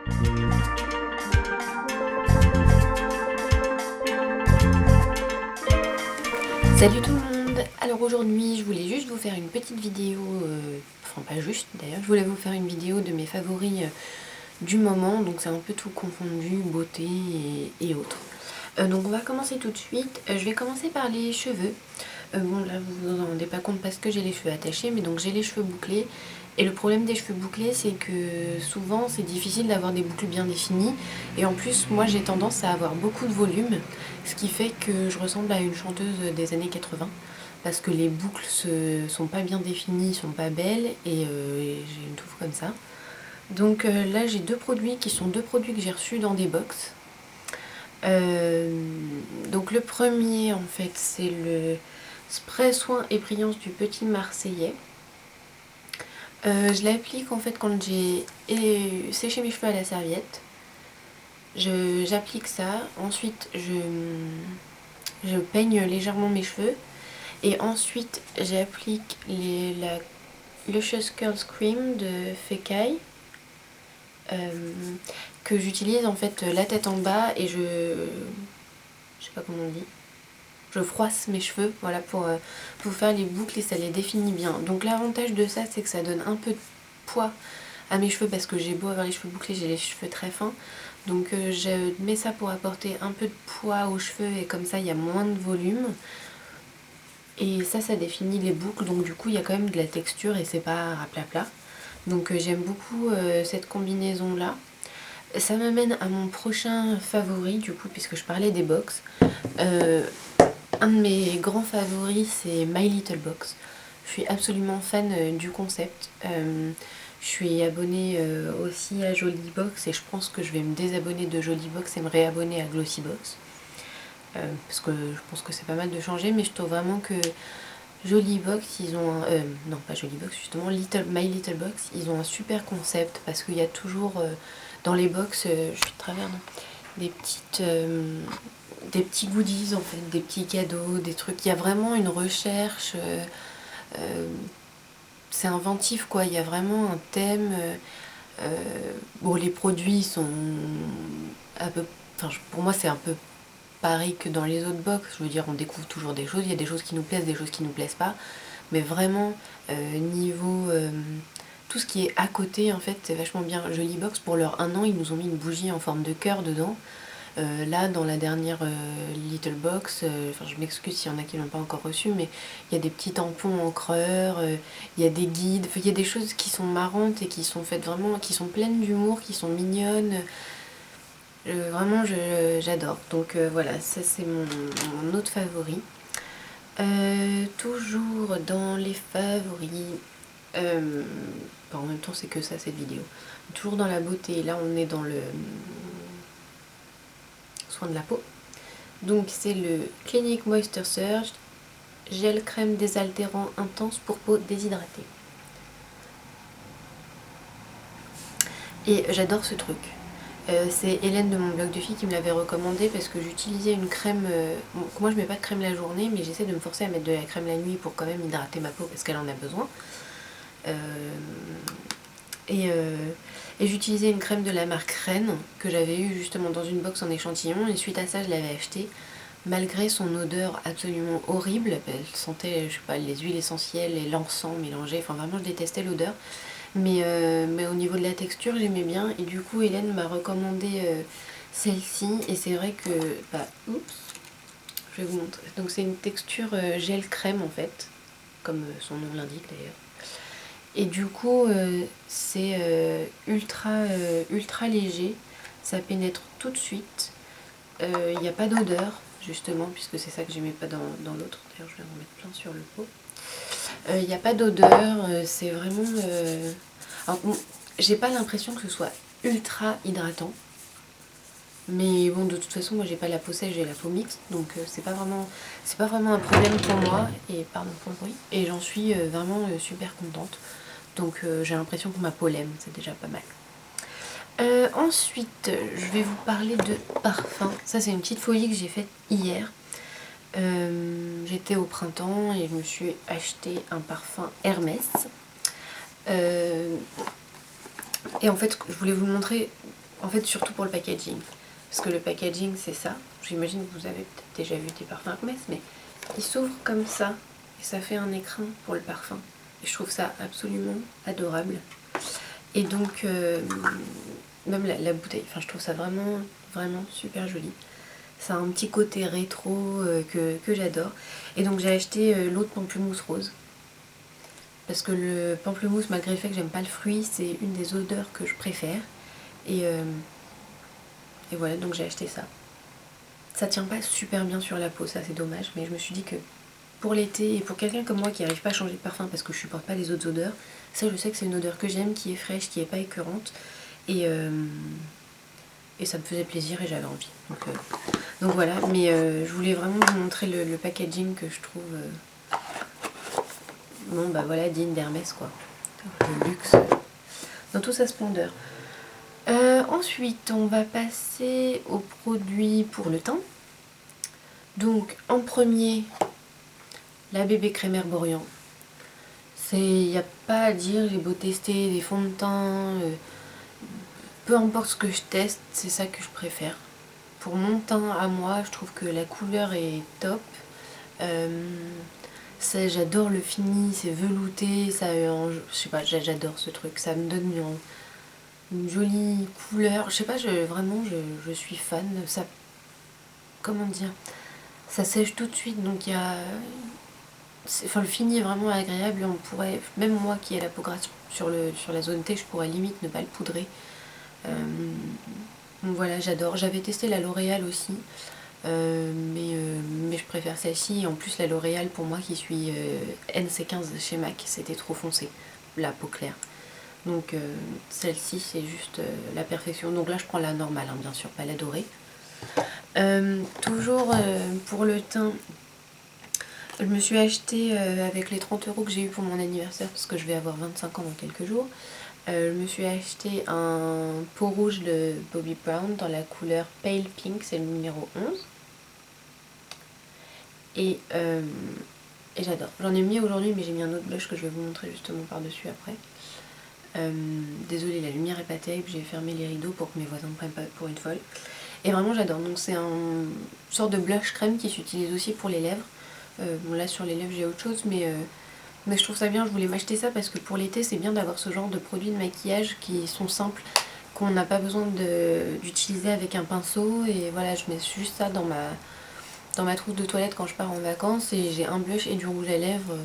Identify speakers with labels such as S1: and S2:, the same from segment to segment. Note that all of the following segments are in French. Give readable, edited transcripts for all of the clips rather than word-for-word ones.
S1: Salut tout le monde. Alors aujourd'hui je voulais juste vous faire une petite vidéo, enfin pas juste d'ailleurs, je voulais vous faire une vidéo de mes favoris du moment, donc c'est un peu tout confondu, beauté et autres. Donc on va commencer tout de suite. Je vais commencer par les cheveux. Bon là vous vous en rendez pas compte parce que j'ai les cheveux attachés, mais donc j'ai les cheveux bouclés. Et le problème des cheveux bouclés, c'est que souvent c'est difficile d'avoir des boucles bien définies. Et en plus moi j'ai tendance à avoir beaucoup de volume, ce qui fait que je ressemble à une chanteuse des années 80. Parce que les boucles sont pas bien définies, sont pas belles, et j'ai une touffe comme ça. Donc là j'ai deux produits qui sont deux produits que j'ai reçus dans des box. Donc le premier en fait c'est le spray soin et brillance du Petit Marseillais. Je l'applique en fait quand j'ai séché mes cheveux à la serviette. J'applique ça, ensuite je peigne légèrement mes cheveux et ensuite j'applique la Luscious Curls Cream de Fekkai. Que j'utilise en fait la tête en bas et je sais pas comment on dit, je froisse mes cheveux, voilà, pour faire les boucles et ça les définit bien. Donc l'avantage de ça c'est que ça donne un peu de poids à mes cheveux parce que j'ai beau avoir les cheveux bouclés, j'ai les cheveux très fins. Donc je mets ça pour apporter un peu de poids aux cheveux et comme ça il y a moins de volume. Et ça définit les boucles, donc du coup il y a quand même de la texture et c'est pas raplapla. Donc j'aime beaucoup cette combinaison là. Ça m'amène à mon prochain favori du coup, puisque je parlais des box. Un de mes grands favoris c'est My Little Box. Je suis absolument fan du concept. Je suis abonnée aussi à Jollybox et je pense que je vais me désabonner de Jollybox et me réabonner à Glossybox. Parce que je pense que c'est pas mal de changer, mais je trouve vraiment que Jollybox, ils ont un... non pas Jollybox justement, My Little Box, ils ont un super concept parce qu'il y a toujours dans les box, je suis de travers, non, des petits goodies en fait, des petits cadeaux, des trucs. Il y a vraiment une recherche, c'est inventif quoi, il y a vraiment un thème. Bon, les produits sont un peu... Enfin, pour moi c'est un peu pareil que dans les autres box, je veux dire on découvre toujours des choses, il y a des choses qui nous plaisent, des choses qui nous plaisent pas, mais vraiment niveau tout ce qui est à côté en fait c'est vachement bien. Jollybox pour leur 1 an ils nous ont mis une bougie en forme de cœur dedans. Là dans la dernière Little Box, enfin je m'excuse s'il y en a qui l'ont pas encore reçu, mais il y a des petits tampons encreurs, il y a des guides, il y a des choses qui sont marrantes et qui sont faites vraiment, qui sont pleines d'humour, qui sont mignonnes. Vraiment j'adore, donc voilà, ça c'est mon autre favori. Toujours dans les favoris, en même temps c'est que ça cette vidéo, toujours dans la beauté, là on est dans le soin de la peau, donc c'est le Clinique Moisture Surge gel crème désaltérant intense pour peau déshydratée. Et j'adore ce truc. C'est Hélène de mon blog de filles qui me l'avait recommandé parce que j'utilisais une crème... bon, moi je mets pas de crème la journée, mais j'essaie de me forcer à mettre de la crème la nuit pour quand même hydrater ma peau parce qu'elle en a besoin. Et j'utilisais une crème de la marque Rennes que j'avais eue justement dans une box en échantillon et suite à ça je l'avais achetée. Malgré son odeur absolument horrible, elle sentait, je sais pas, les huiles essentielles et l'encens mélangés, enfin vraiment je détestais l'odeur. Mais au niveau de la texture j'aimais bien et du coup Hélène m'a recommandé celle-ci et c'est vrai que, bah, oups, je vais vous montrer. Donc c'est une texture gel crème en fait, comme son nom l'indique d'ailleurs. Et du coup c'est ultra léger, ça pénètre tout de suite, il n'y a pas d'odeur justement puisque c'est ça que j'aimais pas dans l'autre, d'ailleurs je vais en mettre plein sur le pot. Il n'y a pas d'odeur, c'est vraiment... Alors, bon, j'ai pas l'impression que ce soit ultra hydratant. Mais bon, de toute façon, moi j'ai pas la peau sèche, j'ai la peau mixte. Donc c'est pas vraiment un problème pour moi. Et pardon pour le bruit. Et j'en suis vraiment super contente. Donc j'ai l'impression que ma peau l'aime, c'est déjà pas mal. Ensuite, je vais vous parler de parfum. Ça c'est une petite folie que j'ai faite hier. J'étais au printemps et je me suis acheté un parfum Hermès. Et en fait je voulais vous le montrer En fait, surtout pour le packaging. Parce que le packaging, c'est ça. J'imagine que vous avez peut-être déjà vu des parfums Hermès, mais il s'ouvre comme ça. Et ça fait un écrin pour le parfum. Et je trouve ça absolument adorable. Et donc, même la bouteille, enfin, je trouve ça vraiment, vraiment super joli. Ça a un petit côté rétro que j'adore. Et donc, j'ai acheté l'autre pamplemousse rose. Parce que le pamplemousse, malgré le fait que j'aime pas le fruit, c'est une des odeurs que je préfère. Et voilà, donc j'ai acheté ça. Ça tient pas super bien sur la peau, ça c'est dommage, mais je me suis dit que pour l'été, et pour quelqu'un comme moi qui n'arrive pas à changer de parfum parce que je supporte pas les autres odeurs, ça je sais que c'est une odeur que j'aime, qui est fraîche, qui est pas écœurante, et ça me faisait plaisir et j'avais envie. Donc voilà, mais je voulais vraiment vous montrer le packaging que je trouve, bon bah voilà, digne d'Hermès quoi, le luxe dans toute sa splendeur. Ensuite, on va passer aux produits pour le teint. Donc, en premier, la bébé crème Herborian. Il n'y a pas à dire, j'ai beau tester des fonds de teint, peu importe ce que je teste, c'est ça que je préfère. Pour mon teint à moi, je trouve que la couleur est top. J'adore le fini, c'est velouté, je sais pas, j'adore ce truc, ça me donne une jolie couleur. Je sais pas, vraiment, je suis fan. Ça, comment dire, ça sèche tout de suite, donc il y a... Enfin, le fini est vraiment agréable. On pourrait, même moi qui ai la peau grasse sur la zone T, je pourrais limite ne pas le poudrer. Donc voilà, j'adore. J'avais testé la L'Oréal aussi, mais je préfère celle-ci. En plus, la L'Oréal, pour moi qui suis NC15 chez MAC, c'était trop foncé, la peau claire. Donc celle-ci, c'est juste la perfection. Donc là, je prends la normale, hein, bien sûr, pas la dorée. Toujours pour le teint, je me suis acheté avec les 30 € que j'ai eu pour mon anniversaire, parce que je vais avoir 25 ans dans quelques jours. Je me suis acheté un pot rouge de Bobbi Brown dans la couleur Pale Pink, c'est le numéro 11. Et j'adore. J'en ai mis aujourd'hui, mais j'ai mis un autre blush que je vais vous montrer justement par-dessus après. Désolée, la lumière est pas terrible, j'ai fermé les rideaux pour que mes voisins ne me prennent pas pour une folle. Et vraiment j'adore, donc c'est un sorte de blush crème qui s'utilise aussi pour les lèvres. Bon là sur les lèvres j'ai autre chose, mais je trouve ça bien, je voulais m'acheter ça parce que pour l'été c'est bien d'avoir ce genre de produits de maquillage qui sont simples, qu'on n'a pas besoin d'utiliser avec un pinceau. Et voilà, je mets juste ça dans ma trousse de toilette quand je pars en vacances, et j'ai un blush et du rouge à lèvres.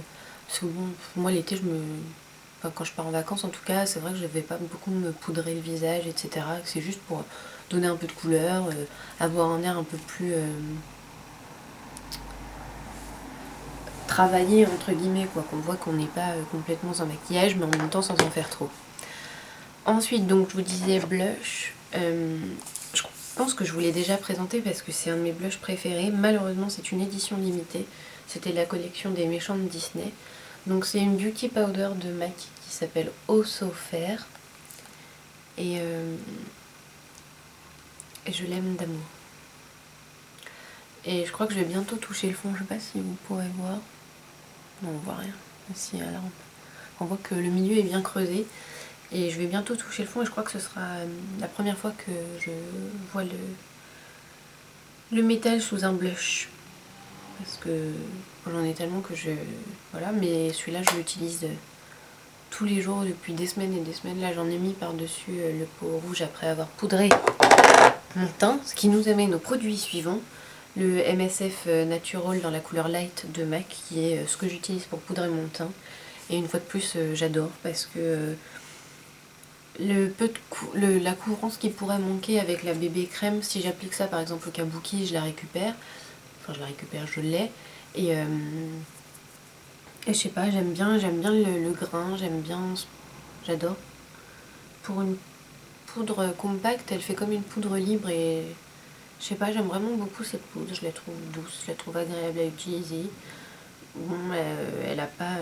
S1: Parce que bon, moi l'été enfin, quand je pars en vacances en tout cas, c'est vrai que je ne vais pas beaucoup me poudrer le visage, etc. C'est juste pour donner un peu de couleur, avoir un air un peu plus travaillé entre guillemets, quoi, qu'on voit qu'on n'est pas complètement sans maquillage, mais en même temps sans en faire trop. Ensuite, donc je vous disais blush. Je pense que je vous l'ai déjà présenté parce que c'est un de mes blushs préférés. Malheureusement, c'est une édition limitée. C'était la collection des méchants de Disney. Donc c'est une beauty powder de MAC qui s'appelle Oh So Fair. Et je l'aime d'amour. Et je crois que je vais bientôt toucher le fond. Je sais pas si vous pourrez voir. Non, on voit rien. Si, alors on voit que le milieu est bien creusé. Et je vais bientôt toucher le fond, et je crois que ce sera la première fois que je vois le métal sous un blush. Parce que j'en ai tellement que voilà, mais celui-là je l'utilise tous les jours depuis des semaines et des semaines. Là j'en ai mis par-dessus le pot rouge après avoir poudré mon teint. Ce qui nous amène au produit suivant, le MSF Natural dans la couleur Light de MAC, qui est ce que j'utilise pour poudrer mon teint. Et une fois de plus, j'adore parce que la couvrance qui pourrait manquer avec la bébé crème, si j'applique ça par exemple au kabuki, je la récupère. Enfin, je la récupère, je l'ai. Et je sais pas, j'aime bien le grain, j'adore. Pour une poudre compacte, elle fait comme une poudre libre, et je sais pas, j'aime vraiment beaucoup cette poudre. Je la trouve douce, je la trouve agréable à utiliser. Bon, elle a pas...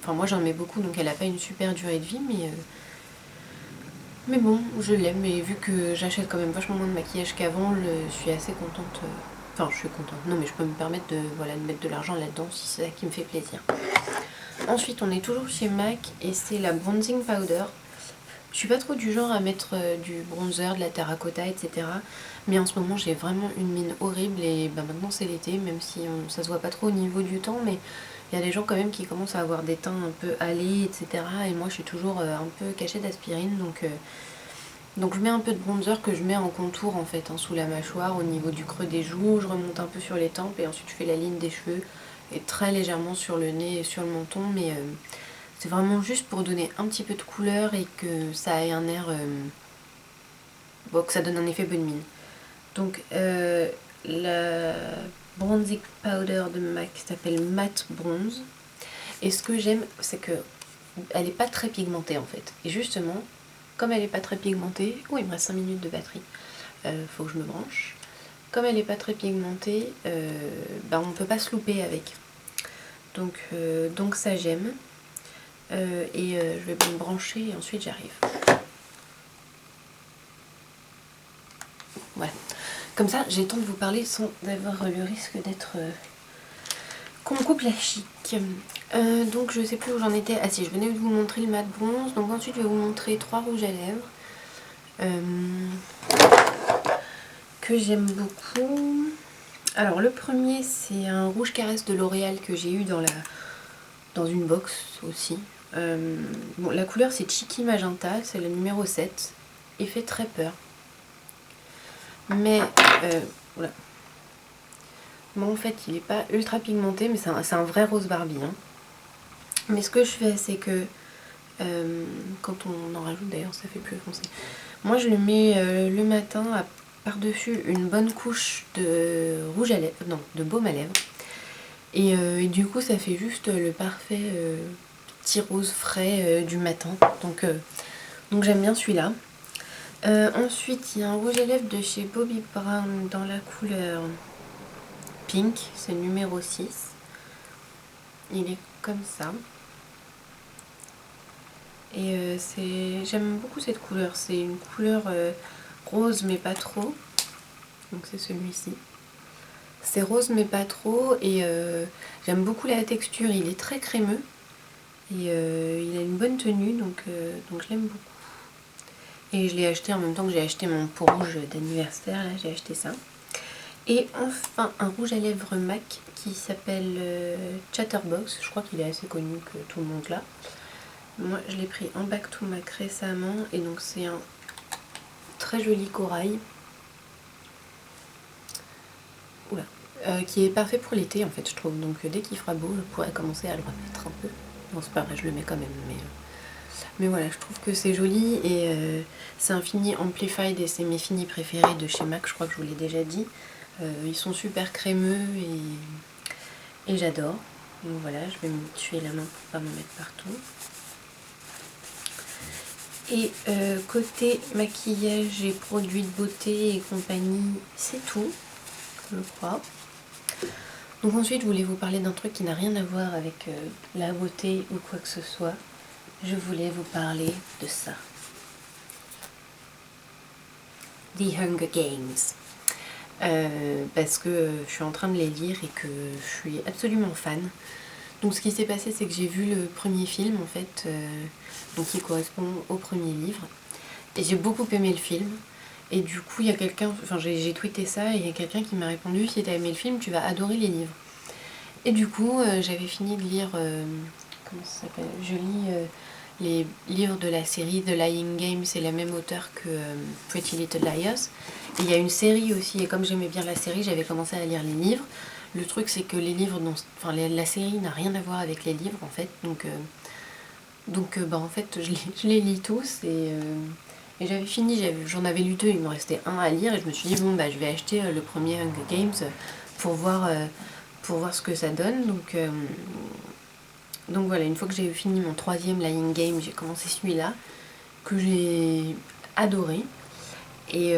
S1: Enfin, moi j'en mets beaucoup, donc elle a pas une super durée de vie, mais bon, je l'aime. Et vu que j'achète quand même vachement moins de maquillage qu'avant, je suis assez contente. Enfin, je suis contente. Non, mais je peux me permettre de mettre de l'argent là-dedans si c'est ça qui me fait plaisir. Ensuite, on est toujours chez MAC et c'est la bronzing powder. Je suis pas trop du genre à mettre du bronzer, de la terracotta, etc. Mais en ce moment j'ai vraiment une mine horrible et bah, maintenant c'est l'été, même si ça se voit pas trop au niveau du temps, mais il y a des gens quand même qui commencent à avoir des teints un peu hâlés, etc. Et moi je suis toujours un peu cachée d'aspirine, donc je mets un peu de bronzer que je mets en contour en fait, hein, sous la mâchoire, au niveau du creux des joues, je remonte un peu sur les tempes et ensuite je fais la ligne des cheveux et très légèrement sur le nez et sur le menton, mais c'est vraiment juste pour donner un petit peu de couleur et que ça ait un air... bon, que ça donne un effet bonne mine. Donc la bronzing powder de MAC s'appelle Matte Bronze. Et ce que j'aime, c'est que elle n'est pas très pigmentée en fait. Et justement, comme elle n'est pas très pigmentée... Oh, il me reste 5 minutes de batterie. Faut que je me branche. Comme elle n'est pas très pigmentée, bah, on ne peut pas se louper avec. Donc ça j'aime. Je vais me brancher et ensuite j'arrive. Voilà. Comme ça, j'ai le temps de vous parler sans avoir le risque d'être... qu'on me coupe la chic. Donc je sais plus où j'en étais. Ah si, je venais de vous montrer le mat bronze. Donc ensuite je vais vous montrer 3 rouges à lèvres. Que j'aime beaucoup. Alors le premier c'est un rouge caresse de L'Oréal que j'ai eu dans une box aussi. Bon, la couleur c'est Cheeky Magenta, c'est le numéro 7. Il fait très peur. Mais voilà. Bon, en fait il n'est pas ultra pigmenté, mais c'est un vrai rose Barbie, hein. Mais ce que je fais c'est que quand on en rajoute d'ailleurs ça fait plus foncé. Moi je le mets le matin par-dessus une bonne couche de rouge à lèvres, non, de baume à lèvres. Et du coup ça fait juste le parfait petit rose frais du matin. Donc j'aime bien celui-là. Ensuite il y a un rouge à lèvres de chez Bobbi Brown dans la couleur Pink, c'est le numéro 6. Il est comme ça. Et j'aime beaucoup cette couleur, c'est une couleur rose mais pas trop. Donc c'est celui-ci. C'est rose mais pas trop et j'aime beaucoup la texture, il est très crémeux et il a une bonne tenue donc je l'aime beaucoup. Et je l'ai acheté en même temps que j'ai acheté mon pot rouge d'anniversaire, là j'ai acheté ça. Et enfin un rouge à lèvres MAC qui s'appelle Chatterbox, je crois qu'il est assez connu que tout le monde l'a. Moi je l'ai pris en Back to MAC récemment et donc c'est un très joli corail. Oula. Qui est parfait pour l'été en fait je trouve, donc dès qu'il fera beau je pourrais commencer à le remettre un peu. Non c'est pas vrai, je le mets quand même, mais voilà, je trouve que c'est joli et c'est un fini Amplified et c'est mes finis préférés de chez MAC, je crois que je vous l'ai déjà dit. Ils sont super crémeux et j'adore. Donc voilà, je vais me tuer la main pour pas m'en mettre partout. Et côté maquillage et produits de beauté et compagnie, c'est tout, je crois. Donc ensuite, je voulais vous parler d'un truc qui n'a rien à voir avec la beauté ou quoi que ce soit. Je voulais vous parler de ça. The Hunger Games. Parce que je suis en train de les lire et que je suis absolument fan. Donc ce qui s'est passé, c'est que j'ai vu le premier film en fait, donc qui correspond au premier livre. Et j'ai beaucoup aimé le film. Et du coup, il y a quelqu'un, enfin j'ai tweeté ça et il y a quelqu'un qui m'a répondu: si t'as aimé le film, tu vas adorer les livres. Et du coup, j'avais fini de lire, comment ça s'appelle ? Je lis les livres de la série The Lying Game, c'est la même auteure que Pretty Little Liars. Et il y a une série aussi, et comme j'aimais bien la série, j'avais commencé à lire les livres. Le truc c'est que les livres, enfin la série n'a rien à voir avec les livres en fait, donc bah, en fait je les lis tous et j'avais fini, j'en avais lu 2, il me restait un à lire et je me suis dit bon bah je vais acheter le premier Hunger Games pour voir ce que ça donne. Donc voilà, une fois que j'ai fini mon 3e Lying Game, j'ai commencé celui-là que j'ai adoré et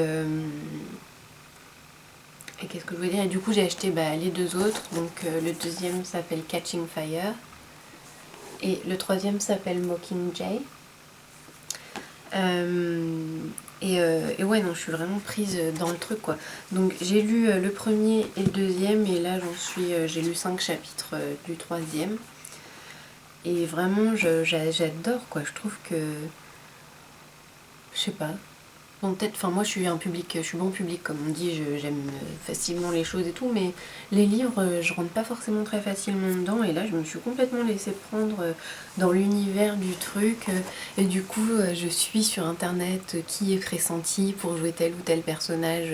S1: qu'est-ce que je voulais dire, et du coup j'ai acheté les 2 autres. Donc le 2e s'appelle Catching Fire et le 3e s'appelle Mockingjay. Et ouais, non, je suis vraiment prise dans le truc quoi. Donc j'ai lu le premier et le 2e et là j'ai lu 5 chapitres du 3e. Et vraiment j'adore quoi, je trouve que Je sais pas. Bon, peut-être, enfin moi je suis bon public comme on dit, j'aime facilement les choses et tout, mais les livres, je rentre pas forcément très facilement dedans, et là je me suis complètement laissée prendre dans l'univers du truc, et du coup je suis sur internet qui est pressenti pour jouer tel ou tel personnage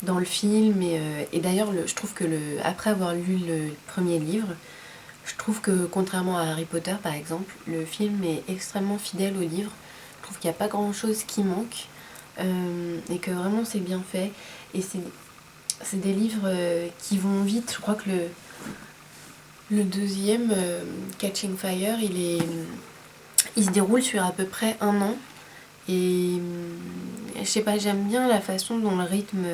S1: dans le film, et d'ailleurs je trouve que après avoir lu le premier livre, je trouve que contrairement à Harry Potter par exemple, le film est extrêmement fidèle au livre. Je trouve qu'il n'y a pas grand chose qui manque, et que vraiment c'est bien fait. Et c'est des livres qui vont vite. Je crois que le deuxième, Catching Fire, il se déroule sur à peu près 1 an. Et je sais pas, j'aime bien la façon dont le rythme...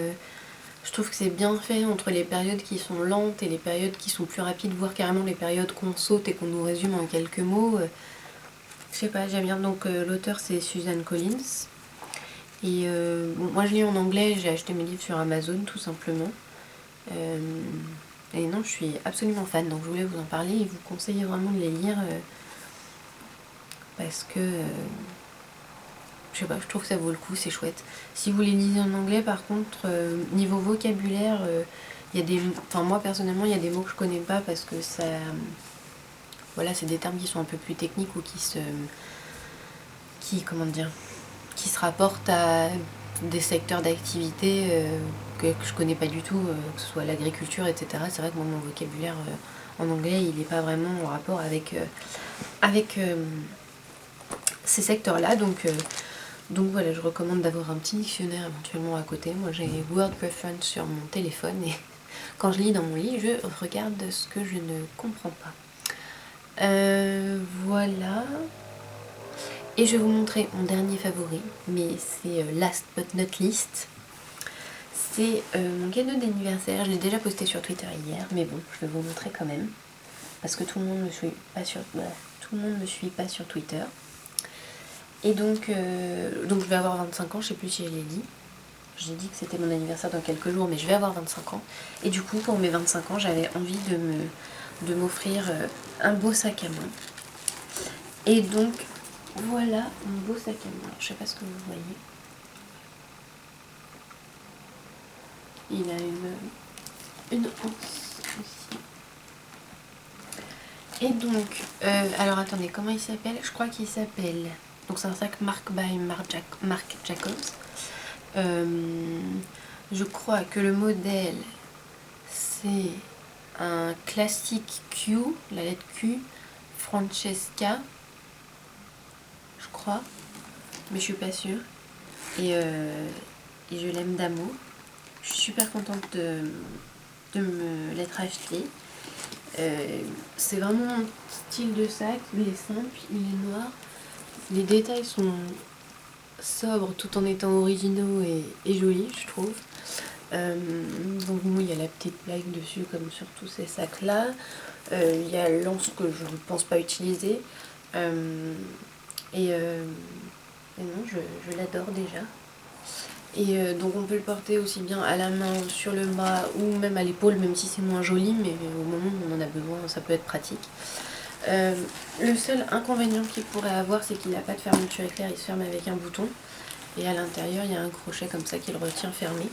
S1: Je trouve que c'est bien fait entre les périodes qui sont lentes et les périodes qui sont plus rapides, voire carrément les périodes qu'on saute et qu'on nous résume en quelques mots. Je sais pas, j'aime bien. Donc l'auteur c'est Suzanne Collins. Et bon, moi je lis en anglais, j'ai acheté mes livres sur Amazon tout simplement. Et non, je suis absolument fan, donc je voulais vous en parler et vous conseiller vraiment de les lire parce que je sais pas, je trouve que ça vaut le coup, c'est chouette. Si vous les lisez en anglais par contre, niveau vocabulaire, il y a des... Enfin moi personnellement, il y a des mots que je connais pas parce que ça... Voilà, c'est des termes qui sont un peu plus techniques ou comment dire, qui se rapportent à des secteurs d'activité que je connais pas du tout, que ce soit l'agriculture, etc. C'est vrai que moi, mon vocabulaire en anglais, il n'est pas vraiment en rapport avec ces secteurs-là. Donc voilà, je recommande d'avoir un petit dictionnaire éventuellement à côté. Moi, j'ai Word Preference sur mon téléphone et quand je lis dans mon lit, je regarde ce que je ne comprends pas. Voilà. Et je vais vous montrer mon dernier favori, mais c'est last but not least. C'est mon cadeau d'anniversaire. Je l'ai déjà posté sur Twitter hier, mais bon, je vais vous montrer quand même. Parce que tout le monde ne me suit pas sur Twitter. Et donc je vais avoir 25 ans, je sais plus si je l'ai dit. J'ai dit que c'était mon anniversaire dans quelques jours, mais je vais avoir 25 ans. Et du coup, pour mes 25 ans, j'avais envie de m'offrir un beau sac à main. Et donc, voilà mon beau sac à main. Je sais pas ce que vous voyez. Il a une anse aussi. Et donc, alors attendez, comment il s'appelle? Je crois qu'il s'appelle... Donc c'est un sac Marc by Marc Jacobs. Je crois que le modèle, c'est un classique Q, la lettre Q, Francesca, je crois, mais je suis pas sûre. Et je l'aime d'amour. Je suis super contente de me l'être acheté. C'est vraiment un style de sac, il est simple, il est noir. Les détails sont sobres tout en étant originaux et jolis, je trouve. Donc il y a la petite blague dessus comme sur tous ces sacs là. Il y a l'anse que je ne pense pas utiliser. Et non, je l'adore déjà. Et donc on peut le porter aussi bien à la main, sur le bras ou même à l'épaule, même si c'est moins joli, mais au moment où on en a besoin, ça peut être pratique. Le seul inconvénient qu'il pourrait avoir, c'est qu'il n'a pas de fermeture éclair, il se ferme avec un bouton. Et à l'intérieur, il y a un crochet comme ça qui le retient fermé.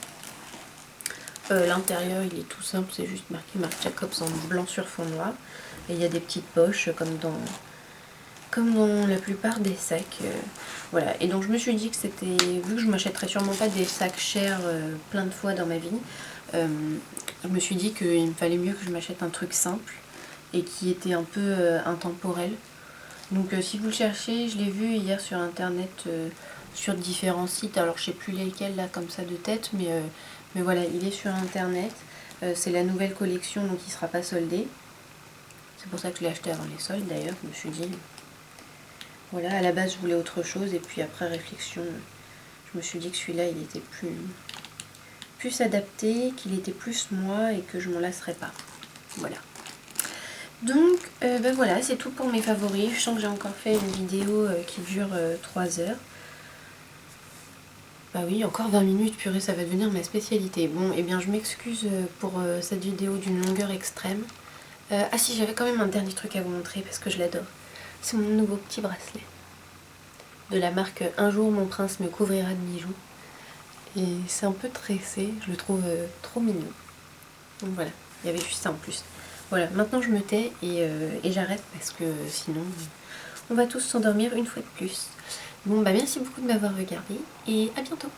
S1: L'intérieur, il est tout simple, c'est juste marqué Marc Jacobs en blanc sur fond noir. Et il y a des petites poches comme dans la plupart des sacs. Voilà. Et donc je me suis dit que c'était, vu que je m'achèterais sûrement pas des sacs chers plein de fois dans ma vie, je me suis dit qu'il me fallait mieux que je m'achète un truc simple et qui était un peu intemporel. Donc si vous le cherchez, je l'ai vu hier sur internet, sur différents sites, alors je sais plus lesquels là comme ça de tête, mais voilà, il est sur internet. C'est la nouvelle collection, donc il sera pas soldé. C'est pour ça que je l'ai acheté avant les soldes d'ailleurs. Je me suis dit, voilà, à la base je voulais autre chose, et puis après réflexion, je me suis dit que celui-là il était plus adapté, qu'il était plus moi et que je m'en lasserais pas. Voilà. Donc ben voilà, c'est tout pour mes favoris. Je sens que j'ai encore fait une vidéo qui dure 3 heures. Bah oui, encore 20 minutes, purée, ça va devenir ma spécialité. Bon, et bien je m'excuse pour cette vidéo d'une longueur extrême. Ah si, j'avais quand même un dernier truc à vous montrer parce que je l'adore. C'est mon nouveau petit bracelet. de la marque Un jour mon prince me couvrira de bijoux. Et c'est un peu tressé, je le trouve trop mignon. Donc voilà, il y avait juste ça en plus. Voilà, maintenant je me tais et j'arrête parce que sinon on va tous s'endormir une fois de plus. Bon bah merci beaucoup de m'avoir regardé et à bientôt.